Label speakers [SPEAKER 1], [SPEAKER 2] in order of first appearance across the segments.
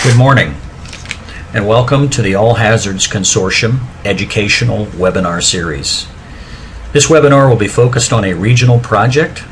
[SPEAKER 1] Good morning, and welcome to the All Hazards Consortium Educational Webinar Series. This webinar will be focused on a regional project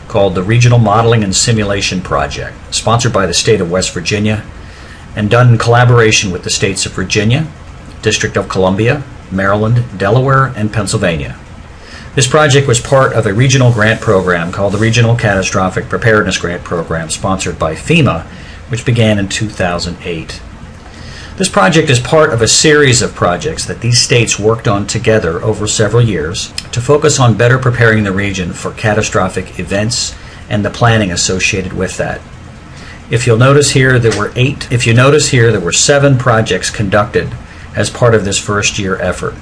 [SPEAKER 1] called the Regional Modeling and Simulation Project, sponsored by the state of West Virginia and done in collaboration with the states of Virginia, District of Columbia, Maryland, Delaware, and Pennsylvania. This project was part of a regional grant program called the Regional Catastrophic Preparedness Grant Program, sponsored by FEMA, which began in 2008. This project is part of a series of projects that these states worked on together over several years to focus on better preparing the region for catastrophic events and the planning associated with that. If you'll notice here, there were 7 projects conducted as part of this first year effort.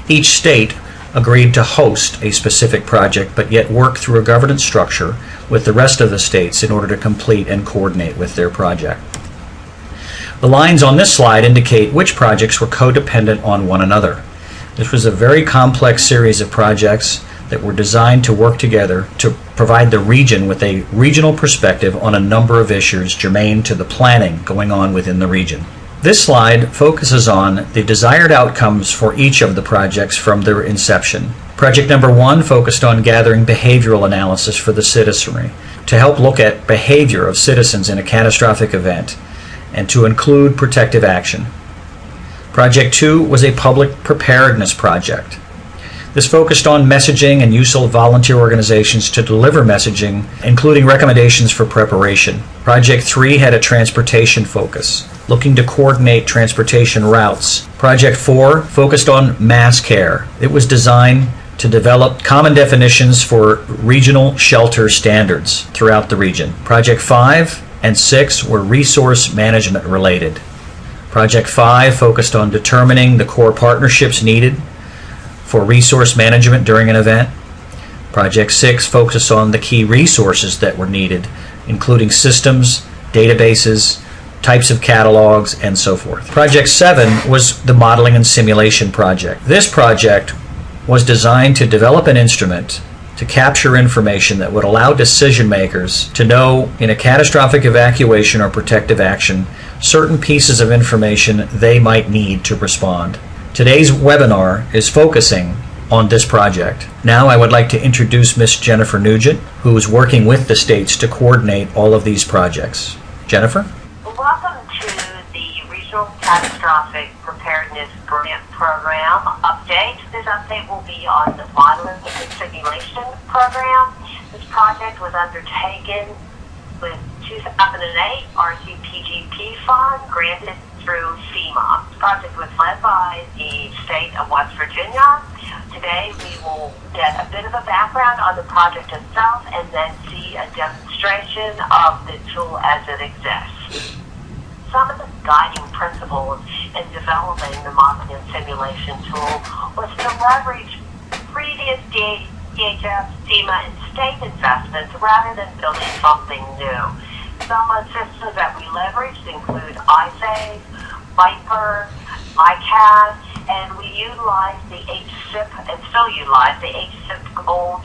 [SPEAKER 1] Each state agreed to host a specific project, but yet work through a governance structure with the rest of the states in order to complete and coordinate with their project. The lines on this slide indicate which projects were codependent on one another. This was a very complex series of projects that were designed to work together to provide the region with a regional perspective on a number of issues germane to the planning going on within the region. This slide focuses on the desired outcomes for each of the projects from their inception. Project number 1 focused on gathering behavioral analysis for the citizenry to help look at behavior of citizens in a catastrophic event and to include protective action. Project 2 was a public preparedness project. This focused on messaging and use of volunteer organizations to deliver messaging, including recommendations for preparation. Project 3 had a transportation focus, looking to coordinate transportation routes. Project 4 focused on mass care. It was designed to develop common definitions for regional shelter standards throughout the region. Project 5 and 6 were resource management related. Project 5 focused on determining the core partnerships needed for resource management during an event. Project 6 focused on the key resources that were needed, including systems, databases, types of catalogs, and so forth. Project 7 was the Modeling and Simulation Project. This project was designed to develop an instrument to capture information that would allow decision makers to know in a catastrophic evacuation or protective action certain pieces of information they might need to respond. Today's webinar is focusing on this project. Now I would like to introduce Ms. Jennifer Nugent, who is working with the states to coordinate all of these projects. Jennifer?
[SPEAKER 2] Welcome to the Regional Catastrophic Preparedness Grant Program update. This update will be on the Modeling and Simulation Program. This project was undertaken with 2008 RCPGP fund granted through FEMA. This project was led by the state of West Virginia. Today we will get a bit of a background on the project itself and then see a demonstration of the tool as it exists. Some of the guiding principles in developing the modeling and simulation tool was to leverage previous DHS, FEMA, and state investments rather than building something new. Some of the systems that we leveraged include iSave, Viper, ICAD, and we utilized the HCIP and still utilize the HCIP Gold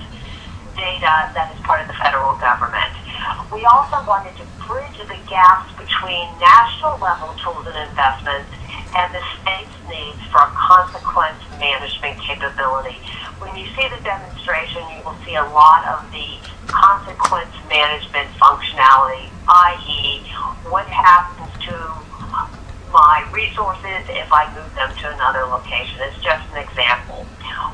[SPEAKER 2] data that is part of the federal government. We also wanted to bridge the gaps between national level tools and investments and the state's needs for consequence management capability. When you see the demonstration, you will see a lot of the consequence management functionality, i.e. what happens to my resources if I move them to another location. It's just an example.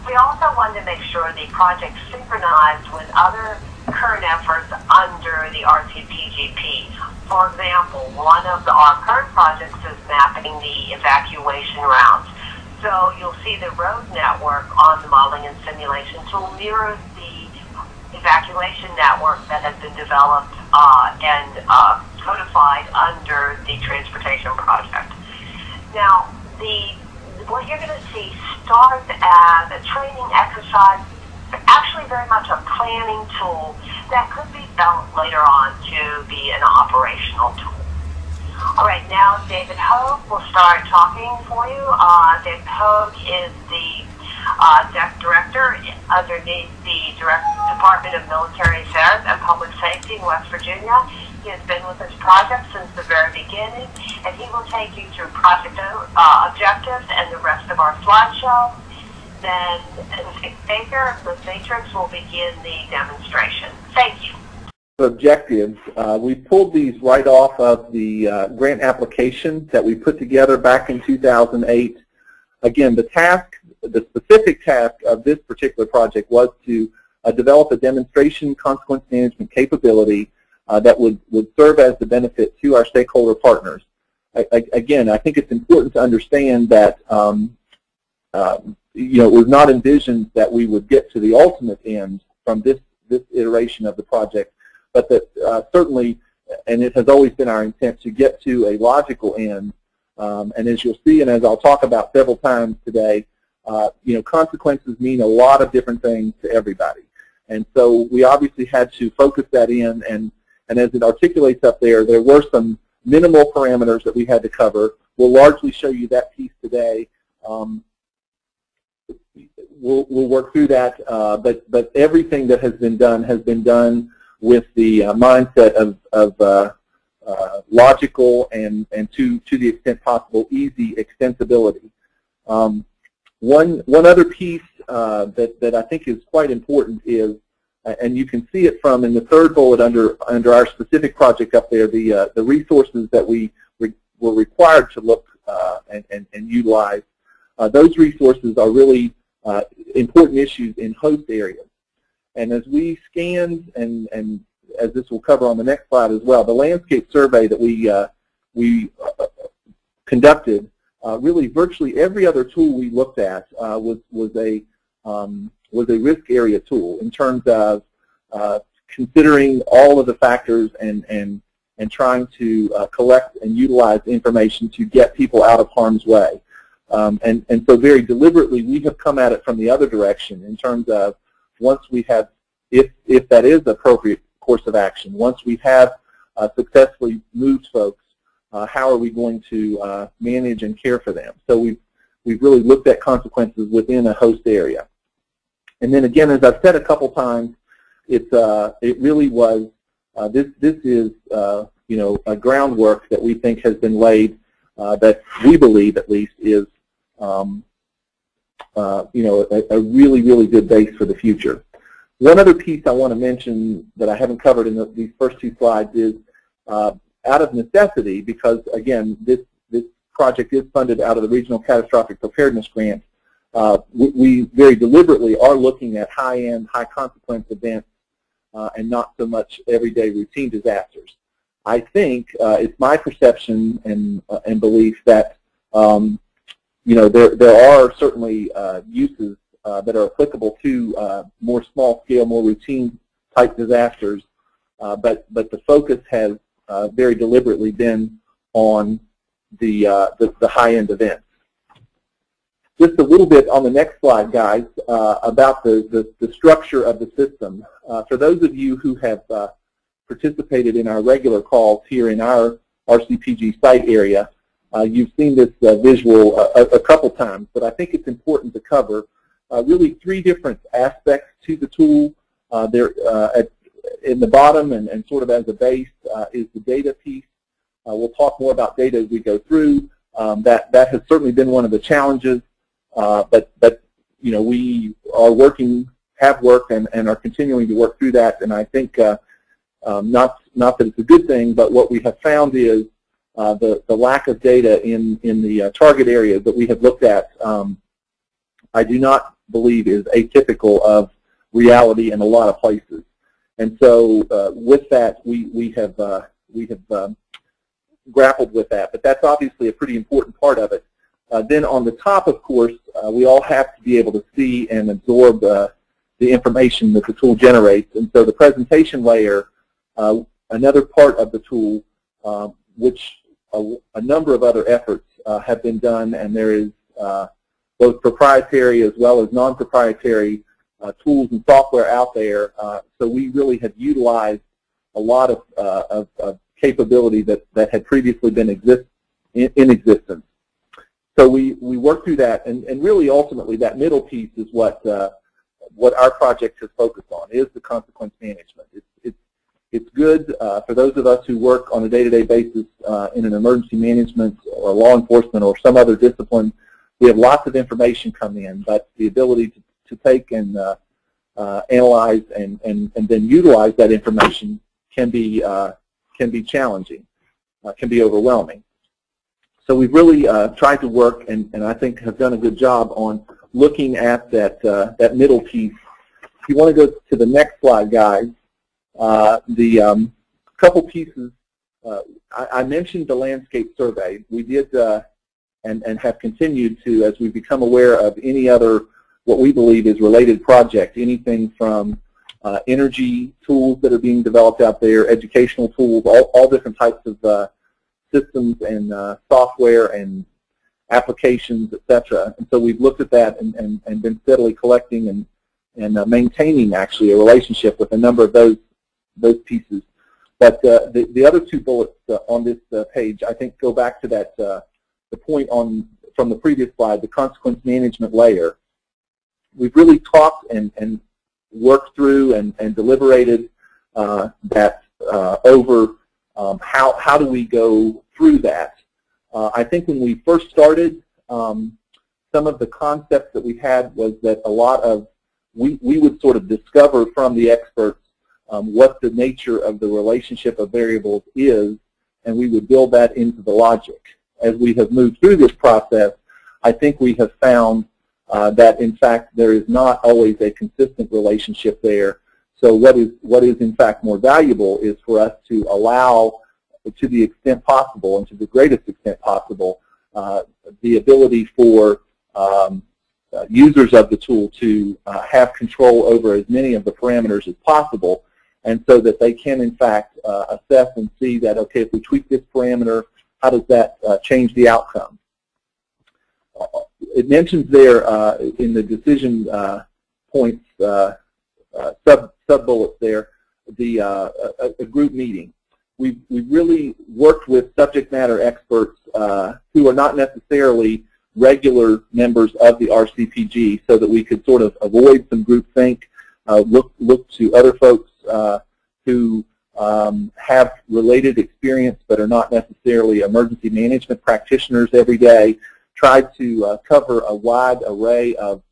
[SPEAKER 2] We also wanted to make sure the project synchronized with other current efforts under the RCPGP. For example, one of our current projects is mapping the evacuation routes. So you'll see the road network on the modeling and simulation tool mirrors the evacuation network that has been developed and codified under the transportation project. Now, what you're going to see starts as a training exercise, actually very much a planning tool that could be built later on to be an operational tool. All right, now David Hogue will start talking for you. David Hogue is the director underneath the Department of Military Affairs and Public Safety in West Virginia. He He has been with this project since the very beginning, and he will take you through project objectives and the rest of our slideshow. Then Baker, the matrix, will begin the demonstration. Thank you.
[SPEAKER 3] Objectives. We pulled these right off of the grant application that we put together back in 2008. Again, the specific task of this particular project was to develop a demonstration consequence management capability that would serve as the benefit to our stakeholder partners. Again, I think it's important to understand that it was not envisioned that we would get to the ultimate end from this iteration of the project, but that certainly, and it has always been our intent to get to a logical end. And as you'll see, and as I'll talk about several times today, consequences mean a lot of different things to everybody. And so we obviously had to focus that in, and as it articulates up there, there were some minimal parameters that we had to cover. We'll largely show you that piece today. We'll work through that, but everything that has been done with the mindset of logical and to the extent possible easy extensibility. One other piece that I think is quite important is, and you can see it from in the third bullet under our specific project up there, the resources that we were required to look and utilize. Those resources are really important issues in host areas. And as we scanned, and as this will cover on the next slide as well, the landscape survey that we conducted, really virtually every other tool we looked at was a risk area tool in terms of considering all of the factors and trying to collect and utilize information to get people out of harm's way. And so very deliberately we have come at it from the other direction in terms of once we have, if that is the appropriate course of action, once we have successfully moved folks, how are we going to manage and care for them? So we've really looked at consequences within a host area. And then again, as I've said a couple times, it really was, this is a groundwork that we think has been laid that we believe at least is a really, really good base for the future. One other piece I want to mention that I haven't covered in these first two slides is out of necessity, because again, this project is funded out of the Regional Catastrophic Preparedness Grant. We very deliberately are looking at high-end, high-consequence events and not so much everyday routine disasters. I think it's my perception and belief that there are certainly uses that are applicable to more small-scale, more routine-type disasters, but the focus has very deliberately been on the high-end events. Just a little bit on the next slide, guys, about the structure of the system. For those of you who have participated in our regular calls here in our RCPG site area, you've seen this visual a couple times, but I think it's important to cover really three different aspects to the tool. In the bottom and sort of as a base is the data piece. We'll talk more about data as we go through. That has certainly been one of the challenges, but we are working, have worked, and are continuing to work through that. And I think not that it's a good thing, but what we have found is the lack of data in the target areas that we have looked at, I do not believe is atypical of reality in a lot of places. And so with that, we have grappled with that, but that's obviously a pretty important part of it. Then on the top, of course, we all have to be able to see and absorb the information that the tool generates. And so the presentation layer, another part of the tool, which a number of other efforts have been done, and there is both proprietary as well as non-proprietary tools and software out there. So we really have utilized a lot of capability that had previously been in existence. So we worked through that, and really ultimately that middle piece is what our project has focused on, is the consequence management. it's good for those of us who work on a day-to-day basis in an emergency management or law enforcement or some other discipline. We have lots of information come in, but the ability to take and analyze and then utilize that information can be challenging, can be overwhelming. So we've really tried to work, and I think have done a good job on looking at that middle piece. If you want to go to the next slide, guys, the couple pieces, I mentioned the landscape survey. We did and have continued to, as we've become aware of any other what we believe is related project, anything from energy tools that are being developed out there, educational tools, all different types of systems and software and applications, etc. And so we've looked at that and been steadily collecting and maintaining actually a relationship with a number of those pieces. But the other two bullets on this page, I think, go back to that the point from the previous slide, the consequence management layer. We've really talked and worked through and deliberated that over how do we go through that. I think when we first started, some of the concepts that we had was that a lot of, we would sort of discover from the experts what the nature of the relationship of variables is, and we would build that into the logic. As we have moved through this process, I think we have found that in fact there is not always a consistent relationship there. So what is in fact more valuable is for us to allow, to the extent possible and to the greatest extent possible, the ability for users of the tool to have control over as many of the parameters as possible, and so that they can in fact assess and see that, okay, if we tweak this parameter, how does that change the outcome? It mentions there in the decision points, sub-bullets there, a group meeting. We've really worked with subject matter experts who are not necessarily regular members of the RCPG, so that we could sort of avoid some groupthink, look to other folks who have related experience but are not necessarily emergency management practitioners every day, tried to cover a wide array of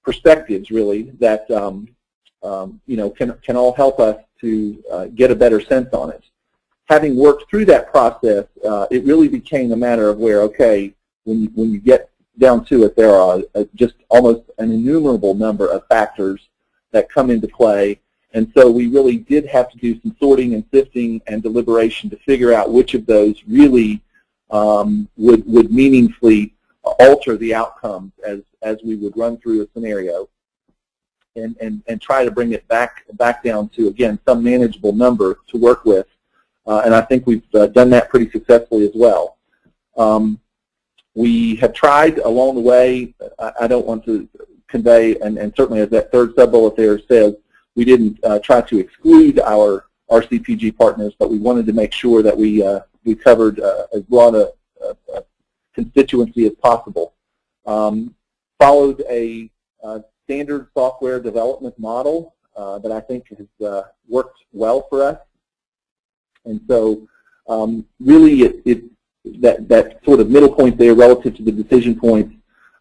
[SPEAKER 3] perspectives really that you know, can all help us to get a better sense on it. Having worked through that process, it really became a matter of where, okay, when you get down to it, there are just almost an innumerable number of factors that come into play, and so we really did have to do some sorting and sifting and deliberation to figure out which of those really would meaningfully alter the outcomes as we would run through a scenario, and try to bring it back down to, again, some manageable number to work with. And I think we've done that pretty successfully as well. We have tried along the way, I don't want to convey, and certainly as that third sub-bullet there says, we didn't try to exclude our RCPG partners, but we wanted to make sure that we covered as broad a constituency as possible. Followed a standard software development model that I think has worked well for us. And so really that sort of middle point there relative to the decision points,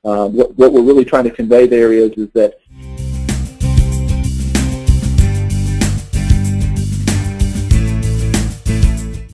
[SPEAKER 3] what we're really trying to convey there is that